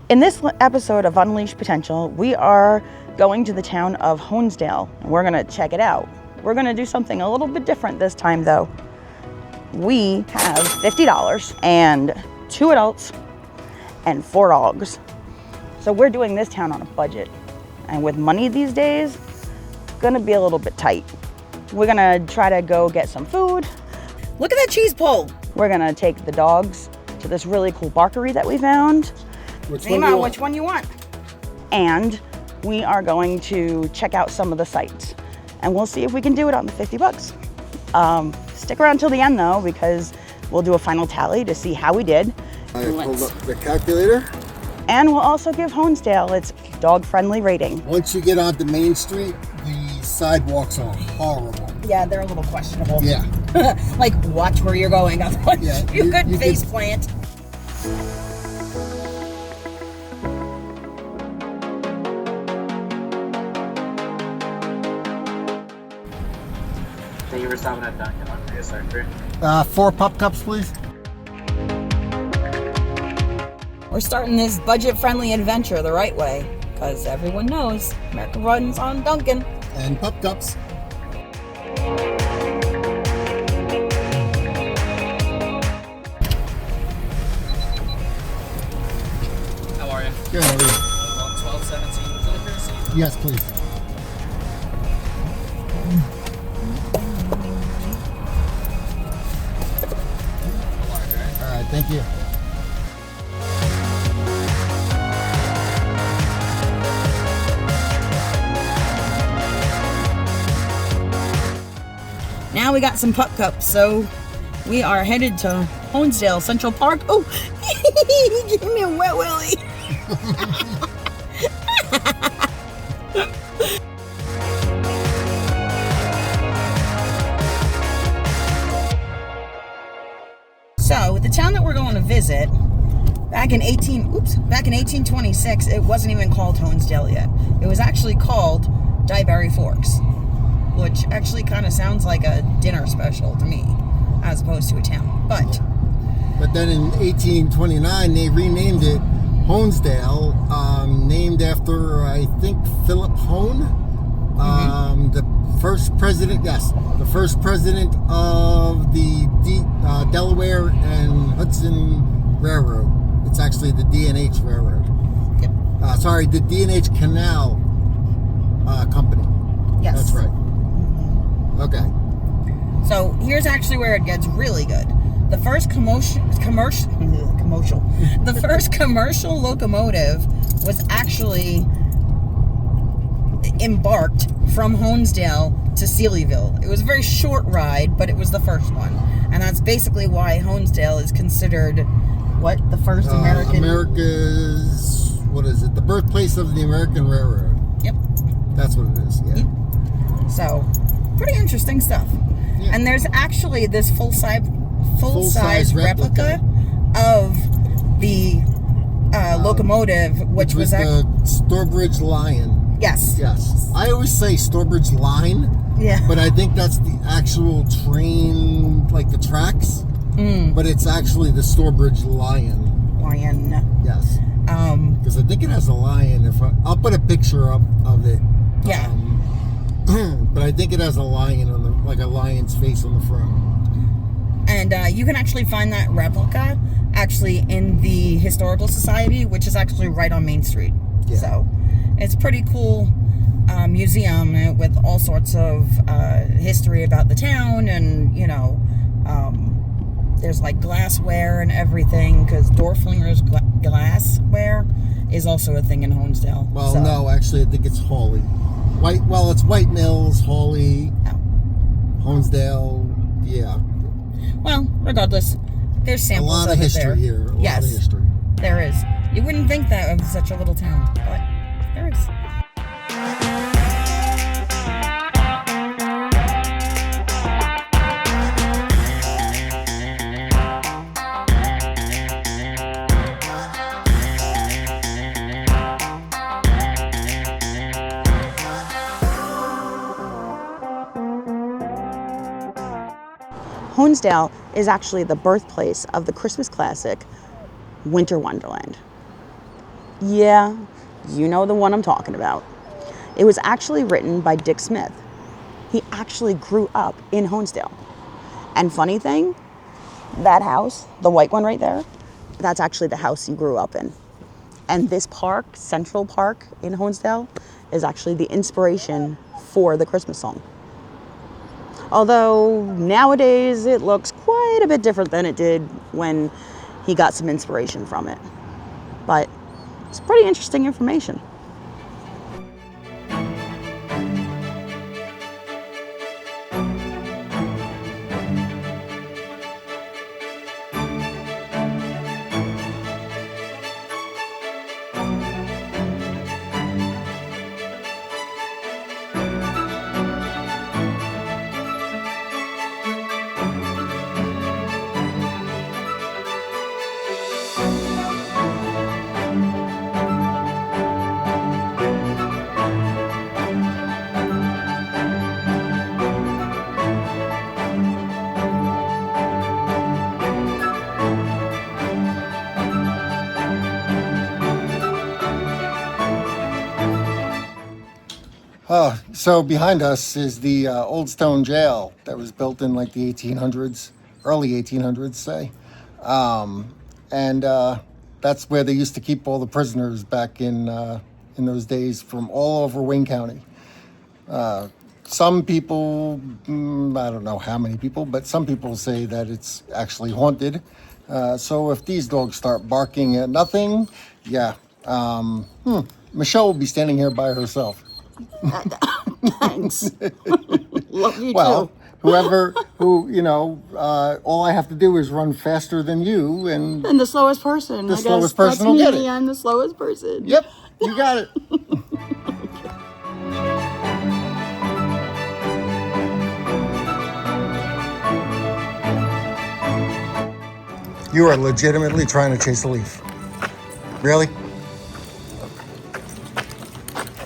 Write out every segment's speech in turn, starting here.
In this episode of Unleashed Potential, we are going to the town of Honesdale, and we're gonna check it out. We're gonna do something a little bit different this time though. We have $50 and 2 adults and 4 dogs. So we're doing this town on a budget. And with money these days, it's gonna be a little bit tight. We're gonna try to go get some food. Look at that cheese pull. We're gonna take the dogs to this really cool Barkery that we found. Which one you want. And we are going to check out some of the sites. And we'll see if we can do it on the $50. Stick around till the end though, because we'll do a final tally to see how we did. I pulled up the calculator. And we'll also give Honesdale its dog-friendly rating. Once you get onto Main Street, the sidewalks are horrible. Yeah, they're a little questionable. Yeah. Like, watch where you're going, otherwise you could face plant. Thank you for stopping at Dunkin'. I guess sorry for 4 pop cups, please. We're starting this budget-friendly adventure the right way, because everyone knows America runs on Dunkin'. And pop cups. How are you? Good, how are you? 1217. Would you like your receipt? Yes, please. All right, thank you. Now we got some pup cups, so we are headed to Honesdale Central Park. Oh, give me a wet willy. So the town that we're going to visit, back in 1826, it wasn't even called Honesdale yet. It was actually called Diebury Forks, which actually kind of sounds like a dinner special to me, as opposed to a town. But then in 1829, they renamed it Honesdale, named after, I think, Philip Hone, the first president of the Delaware and Hudson Railroad. It's actually the D&H Railroad. Yep. The D&H Canal Company. Yes. That's right. Okay. So here's actually where it gets really good. The first commercial locomotive was actually embarked from Honesdale to Sealyville. It was a very short ride, but it was the first one. And that's basically why Honesdale is considered the first America's, what is it? The birthplace of the American Railroad. Yep. That's what it is, yeah. Yep. So, pretty interesting stuff. Yeah. And there's actually this full-size replica of the locomotive, which was the Stourbridge Lion. Yes. Yes. I always say Stourbridge Line. Yeah. But I think that's the actual train, like the tracks. But it's actually the Stourbridge Lion. Yes. Because I think it has a lion. I'll put a picture up of it. Yeah. But I think it has a lion on like a lion's face on the front. And you can actually find that replica actually in the Historical Society, which is actually right on Main Street. Yeah. So it's pretty cool museum with all sorts of history about the town, and there's like glassware and everything, because Dorflinger's glassware is also a thing in Honesdale. Well, no, actually I think it's Hawley. It's White Mills, Hawley, Honesdale, yeah. Well, regardless, there's samples of it. A lot of history here. A lot of history. There is. You wouldn't think that of such a little town, but there is. Honesdale is actually the birthplace of the Christmas classic, Winter Wonderland. Yeah, you know the one I'm talking about. It was actually written by Dick Smith. He actually grew up in Honesdale. And funny thing, that house, the white one right there, that's actually the house he grew up in. And this park, Central Park in Honesdale, is actually the inspiration for the Christmas song. Although nowadays it looks quite a bit different than it did when he got some inspiration from it. But it's pretty interesting information. So behind us is the old stone jail that was built in like the 1800s, early 1800s, say. And that's where they used to keep all the prisoners back in those days from all over Wayne County. Some people, I don't know how many people, but some people say that it's actually haunted. So if these dogs start barking at nothing, yeah, Michelle will be standing here by herself. Thanks. Love you Well, too. all I have to do is run faster than you, and And the slowest person. The I guess slowest person will that's get me. it. I'm the slowest person. yep, you got it. You are legitimately trying to chase a leaf. Really?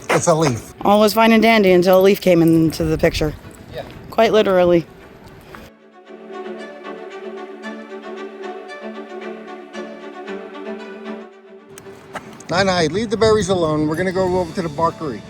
It's a leaf. All was fine and dandy until a leaf came into the picture. Yeah. Quite literally. Nine, leave the berries alone. We're gonna go over to the Barkery.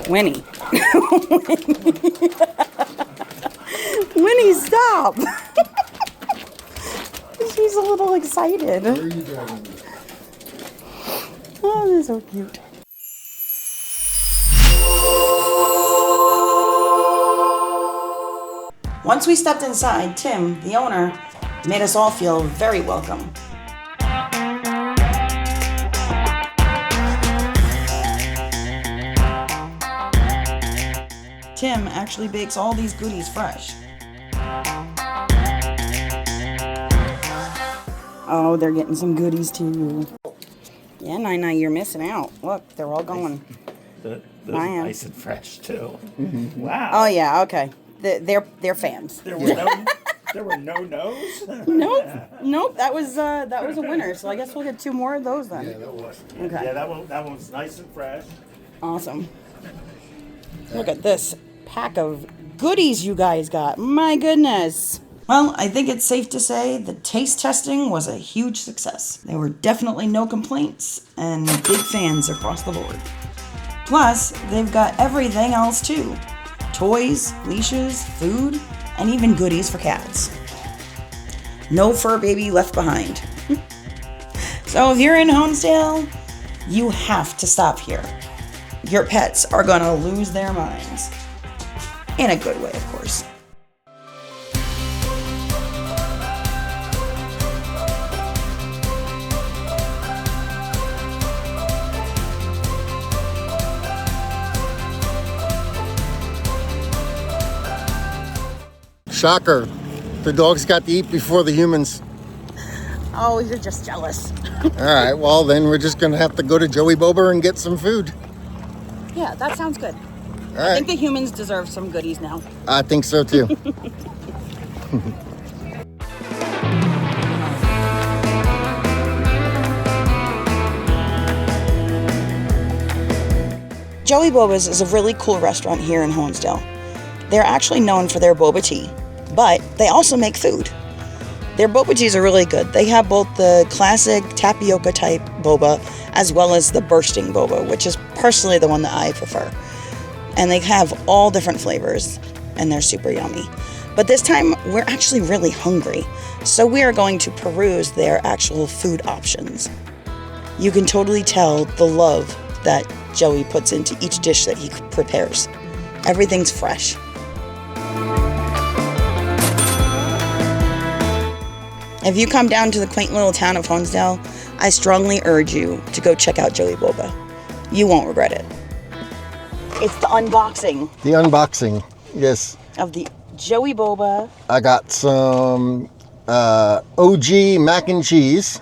Winnie. Winnie, stop. She's a little excited. Where are you going? Oh, they're so cute. Once we stepped inside, Tim, the owner, made us all feel very welcome. Tim actually bakes all these goodies fresh. Oh, they're getting some goodies too. Yeah, Nine, you're missing out. Look, they're all going. Those are nice and fresh too. Mm-hmm. Wow. Oh yeah, okay. They're fans. There were no no's. Nope. That was a winner. So I guess we'll get 2 more of those then. Yeah, that was. Okay. Yeah, that one was nice and fresh. Awesome. Look at this pack of goodies you guys got. My goodness. Well, I think it's safe to say the taste testing was a huge success. There were definitely no complaints and big fans across the board. Plus, they've got everything else too. Toys, leashes, food, and even goodies for cats. No fur baby left behind. So if you're in Honesdale, you have to stop here. your pets are gonna lose their minds. In a good way, of course. Shocker. The dogs got to eat before the humans. Oh, you're just jealous. All right, well, then we're just going to have to go to Joey Boba and get some food. Yeah, that sounds good. All I right. think the humans deserve some goodies now. I think so, too. Joey Boba's is a really cool restaurant here in Honesdale. They're actually known for their boba tea, but they also make food. Their boba teas are really good. They have both the classic tapioca type boba as well as the bursting boba, which is personally the one that I prefer. And they have all different flavors, and they're super yummy. But this time, we're actually really hungry, so we are going to peruse their actual food options. You can totally tell the love that Joey puts into each dish that he prepares. Everything's fresh. If you come down to the quaint little town of Honesdale, I strongly urge you to go check out Joey Boba. You won't regret it. It's the unboxing The unboxing, yes. of the Joey Boba. I got some OG mac and cheese.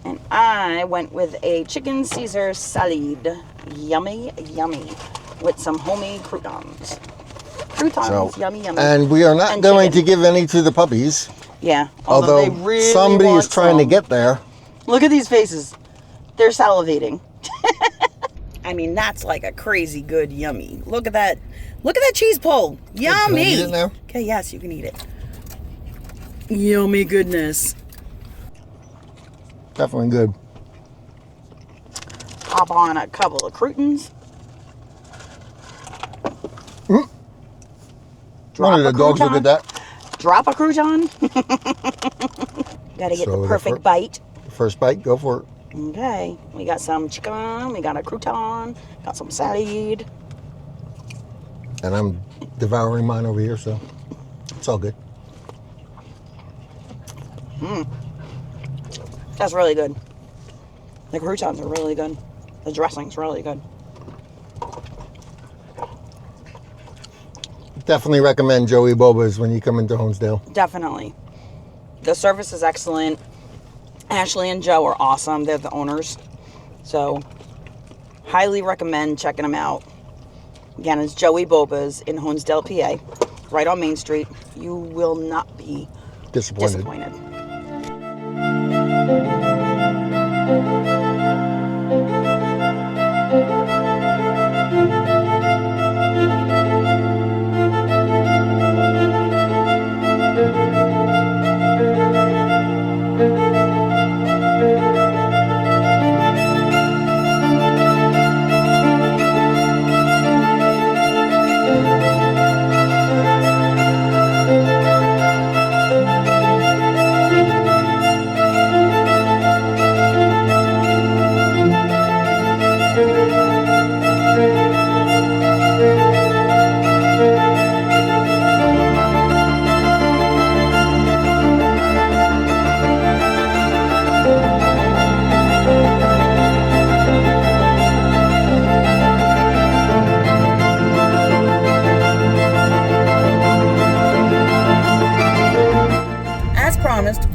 And I went with a chicken Caesar salad. Yummy, yummy. With some homemade croutons. Croutons, yummy, yummy. And we are not And going chicken. to give any to the puppies. Yeah, Although they really somebody want is trying to some. get there. Look at these faces. They're salivating. I mean, that's like a crazy good yummy. Look at that. Look at that cheese pull. Yummy. Can I eat it now? Okay, yes, you can eat it. Yummy goodness. Definitely good. Hop on a couple of croutons. One of the dogs look at that. Drop a crouton. Gotta get So the the perfect bite. First bite, go for it. Okay, we got some chicken, we got a crouton, got some salad. And I'm devouring mine over here, so it's all good. That's really good. The croutons are really good. The dressing's really good. Definitely recommend Joey Boba's when you come into Honesdale. Definitely. The service is excellent. Ashley and Joe are awesome. They're the owners. So, highly recommend checking them out. Again, it's Joey Boba's in Honesdale, PA. Right on Main Street. You will not be disappointed.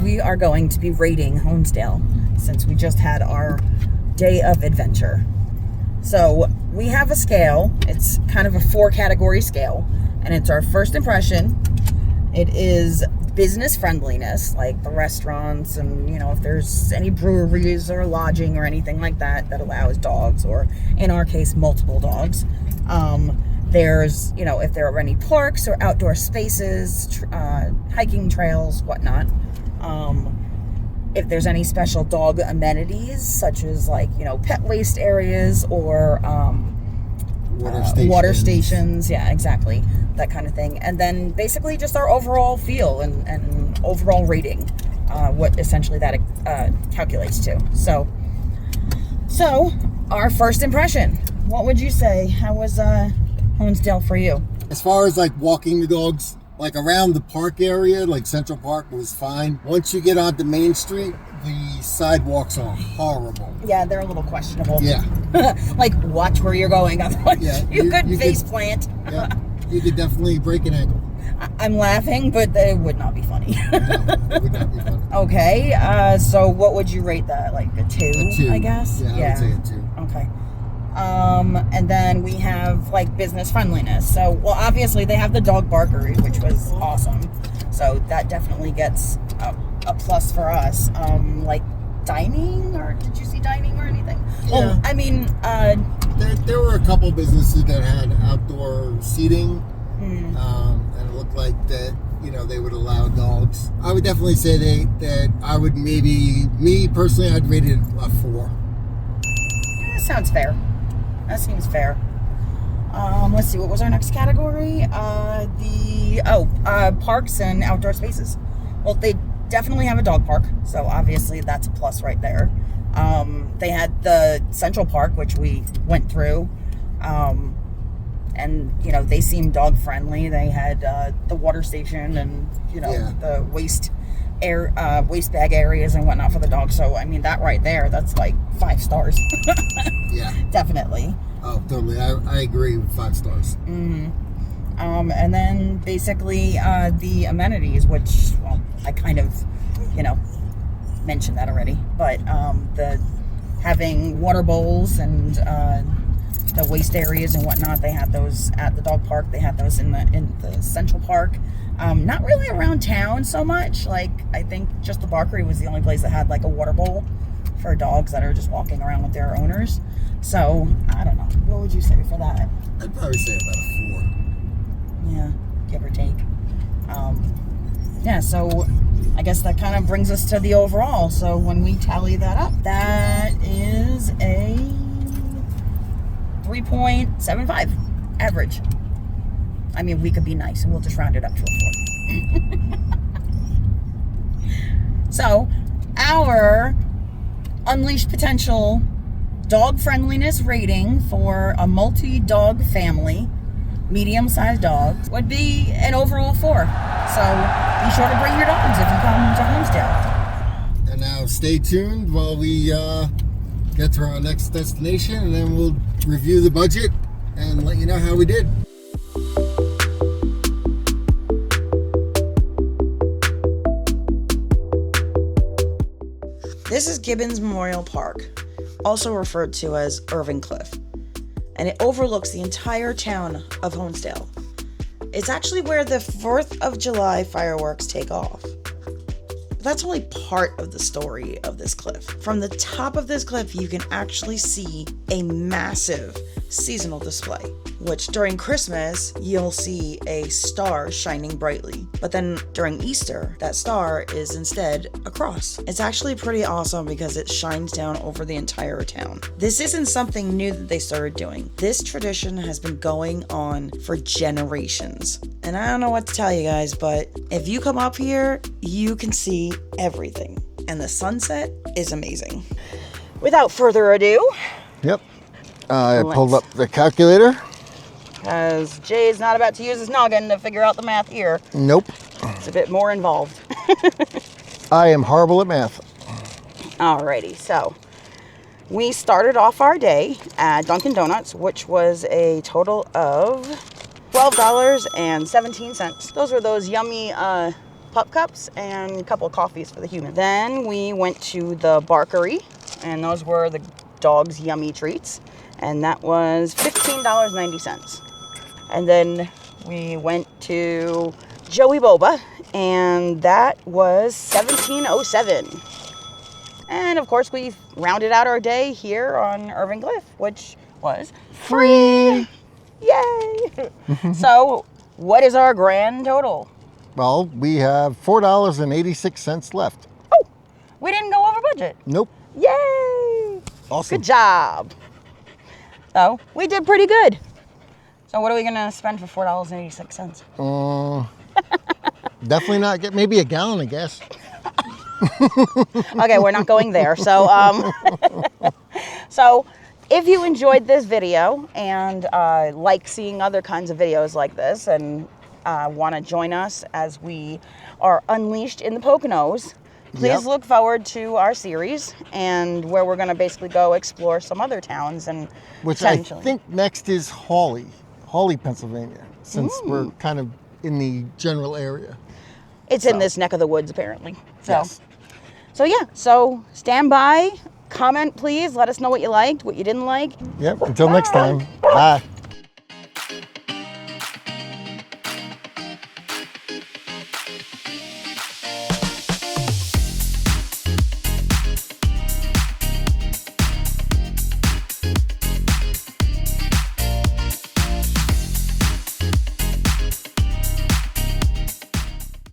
We are going to be rating Honesdale since we just had our day of adventure. So we have a scale. It's kind of a 4-category scale, and it's our first impression. It is business friendliness, like the restaurants and, you know, if there's any breweries or lodging or anything like that that allows dogs, or in our case, multiple dogs. There's, you know, if there are any parks or outdoor spaces, hiking trails, whatnot. If there's any special dog amenities, such as like, you know, pet waste areas or water stations. Yeah, exactly. That kind of thing. And then basically just our overall feel and overall rating, what essentially that calculates to. So our first impression. what would you say? How was Honesdale for you? As far as like walking the dogs, like around the park area, like Central Park was fine. Once you get onto Main Street, the sidewalks are horrible. Yeah, they're a little questionable. Yeah. Like, watch where you're going, otherwise you could face plant. Yeah, you could definitely break an ankle. I'm laughing, but it would not be funny. No, it would not be funny. Okay, so what would you rate that? Like a 2, A 2. I guess? Yeah, I would say a 2. Okay. And then we have like business friendliness. So, well, obviously they have the dog Barkery, which was awesome. So that definitely gets a plus for us. Like dining, or did you see dining or anything? Yeah. Well, I mean, there were a couple businesses that had outdoor seating, and it looked like that. You know, they would allow dogs. I would definitely say that I would me personally, I'd rate it a 4. that sounds fair. That seems fair. Let's see, what was our next category? Parks and outdoor spaces. Well, they definitely have a dog park, so obviously that's a plus right there. They had the Central Park, which we went through, and you know, they seemed dog friendly. They had the water station and the waste bag areas and whatnot for the dogs. So I mean, that right there, that's like 5 stars. Yeah, definitely. Oh, totally. I agree with 5 stars. Mm-hmm. And then basically the amenities, which, well, I kind of, mentioned that already. But the having water bowls and the waste areas and whatnot, they had those at the dog park. They had those in the Central Park. Not really around town so much. Like, I think just the Barkery was the only place that had like a water bowl for dogs that are just walking around with their owners. So, I don't know. What would you say for that? I'd probably say about a 4. Yeah, give or take. So I guess that kind of brings us to the overall. So when we tally that up, that is a 3.75 average. I mean, we could be nice and we'll just round it up to a 4. So our Unleashed Potential dog friendliness rating for a multi-dog family, medium-sized dogs, would be an overall 4. So be sure to bring your dogs if you come to Honesdale. And now stay tuned while we get to our next destination, and then we'll review the budget and let you know how we did. This is Gibbons Memorial Park, also referred to as Irving Cliff, and it overlooks the entire town of Honesdale. It's actually where the 4th of July fireworks take off. But that's only part of the story of this cliff. From the top of this cliff, you can actually see a massive seasonal display, which during Christmas, you'll see a star shining brightly. But then during Easter, that star is instead a cross. It's actually pretty awesome because it shines down over the entire town. This isn't something new that they started doing. This tradition has been going on for generations. And I don't know what to tell you guys, but if you come up here, you can see everything. And the sunset is amazing. Without further ado, Yep. I pulled up the calculator. because Jay's not about to use his noggin to figure out the math here. Nope. It's a bit more involved. I am horrible at math. Alrighty, so we started off our day at Dunkin' Donuts, which was a total of $12.17. Those were those yummy pup cups and a couple of coffees for the human. Then we went to the Barkery, and those were the dog's yummy treats, and that was $15.90. And then we went to Joey Boba, and that was $17.07. And of course, we rounded out our day here on Irving Cliff, which was free. Yay! So, what is our grand total? Well, we have $4.86 left. Oh, we didn't go over budget. Nope. Yay! Awesome. Good job. So, we did pretty good. So, what are we going to spend for $4.86? Definitely not maybe a gallon of gas. Okay, we're not going there. So, so If you enjoyed this video and like seeing other kinds of videos like this and want to join us as we are unleashed in the Poconos, please look forward to our series and where we're going to basically go explore some other towns and which I think next is Hawley, Pennsylvania, since we're kind of in the general area. It's in this neck of the woods apparently. So stand by, comment please, let us know what you liked, what you didn't like. Yep, until next time. Bye.